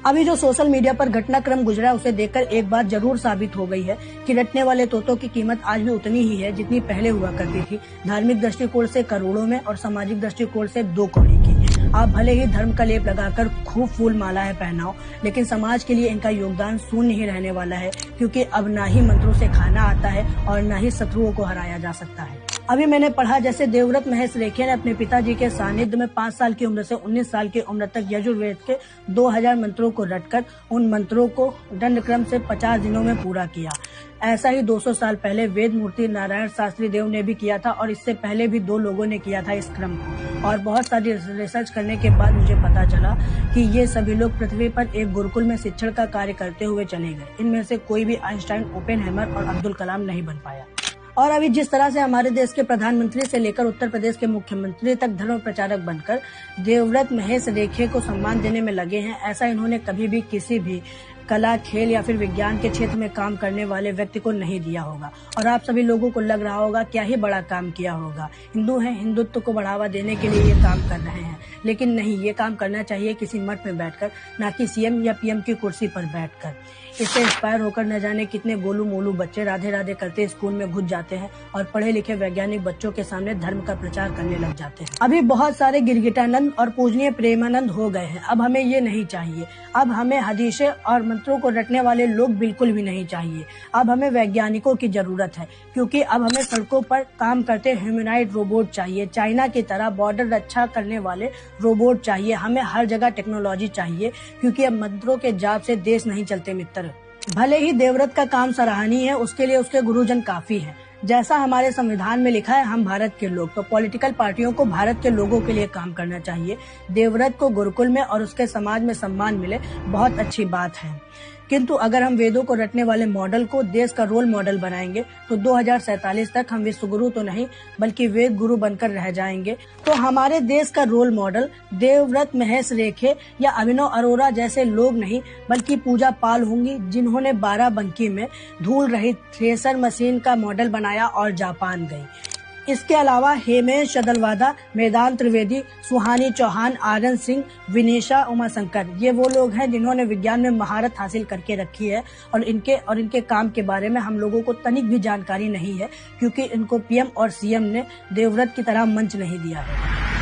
अभी जो social media पर घटनाक्रम गुजरा है उसे देखकर एक बात जरूर साबित हो गई है कि रटने वाले तोतों की कीमत आज भी उतनी ही है जितनी पहले हुआ करती थी। धार्मिक दृष्टिकोण से करोड़ों में और सामाजिक दृष्टिकोण से 2 कौड़ी की। आप भले ही धर्म का लेप लगाकर खूब फूल मालाएं पहनाओ, लेकिन समाज के लिए इनका योगदान शून्य ही रहने वाला है, क्योंकि अब ना ही मंत्रों से खाना आता है और ना ही शत्रुओं को हराया जा सकता है। अभी मैंने पढ़ा जैसे देवव्रत महेश रेखे ने अपने पिताजी के सानिध्य में 5 साल की उम्र से 19 साल की उम्र तक यजुर्वेद के 2000 मंत्रों को रटकर उन मंत्रों को दंड क्रम से 50 दिनों में पूरा किया। ऐसा ही 200 साल पहले वेद मूर्ति नारायण शास्त्री देव ने भी किया था और इससे पहले भी 2 लोगों ने किया था इस क्रम को। और बहुत सारी रिसर्च करने के बाद मुझे पता चला कि ये सभी लोग पृथ्वी पर एक गुरुकुल में शिक्षण का कार्य करते हुए चले गए। इनमें से कोई भी आइंस्टाइन, ओपेनहाइमर और अब्दुल कलाम नहीं बन पाया। और अभी जिस तरह से हमारे देश के प्रधानमंत्री से लेकर उत्तर प्रदेश के मुख्यमंत्री तक धर्म प्रचारक बनकर देवव्रत महेश रेखे को सम्मान देने में लगे हैं, ऐसा इन्होंने कभी भी किसी भी कला, खेल या फिर विज्ञान के क्षेत्र में काम करने वाले व्यक्ति को नहीं दिया होगा। और आप सभी लोगों को लग रहा होगा क्या ही बड़ा काम किया होगा। हिंदू हैं, हिंदुत्व को बढ़ावा देने के लिए ये काम कर रहे हैं, लेकिन नहीं, ये काम करना चाहिए किसी मठ में बैठकर, ना कि सीएम या पीएम की कुर्सी पर बैठकर। इससे इंस्पायर होकर न जाने कितने गोलू मोलू बच्चे राधे राधे करते स्कूल में घुस जाते हैं और पढ़े लिखे वैज्ञानिक बच्चों के सामने धर्म का प्रचार करने लग जाते हैं। अभी बहुत सारे गिरगिटानंद और पूजनीय प्रेमानंद हो गए हैं। अब हमें ये नहीं चाहिए। अब हमें हदीसें और मंत्रों को रटने वाले लोग बिल्कुल भी नहीं चाहिए। अब हमें वैज्ञानिकों की जरूरत है, क्योंकि अब हमें सड़कों पर काम करते ह्यूमनॉइड रोबोट चाहिए। चाइना की तरह बॉर्डर रक्षा करने वाले रोबोट चाहिए। हमें हर जगह टेक्नोलॉजी चाहिए, क्योंकि अब मंत्रों के जाप से देश नहीं चलते मित्र। भले ही देवव्रत का काम सराहनीय है, उसके लिए उसके गुरुजन काफी हैं। जैसा हमारे संविधान में लिखा है, हम भारत के लोग, तो पॉलिटिकल पार्टियों को भारत के लोगों के लिए काम करना चाहिए। देवव्रत को गुरुकुल में और उसके समाज में सम्मान मिले, बहुत अच्छी बात है। किंतु अगर हम वेदों को रटने वाले मॉडल को देश का रोल मॉडल बनाएंगे तो 2047 तक हम विश्व गुरु तो नहीं बल्कि वेद गुरु बनकर रह जाएंगे। तो हमारे देश का रोल मॉडल देवव्रत महेश रेखे या अभिनव अरोरा जैसे लोग नहीं बल्कि पूजा पाल होंगी, जिन्होंने 12बंकी में धूल रहित थ्रेसर मशीन का मॉडल बनाया और जापान गई। इसके अलावा हेमेश चदलवादा, मैदान त्रिवेदी, सुहानी चौहान, आनंद सिंह, विनेशा उमाशंकर, ये वो लोग हैं जिन्होंने विज्ञान में महारत हासिल करके रखी है। और इनके काम के बारे में हम लोगों को तनिक भी जानकारी नहीं है, क्योंकि इनको पीएम और सीएम ने देवव्रत की तरह मंच नहीं दिया है।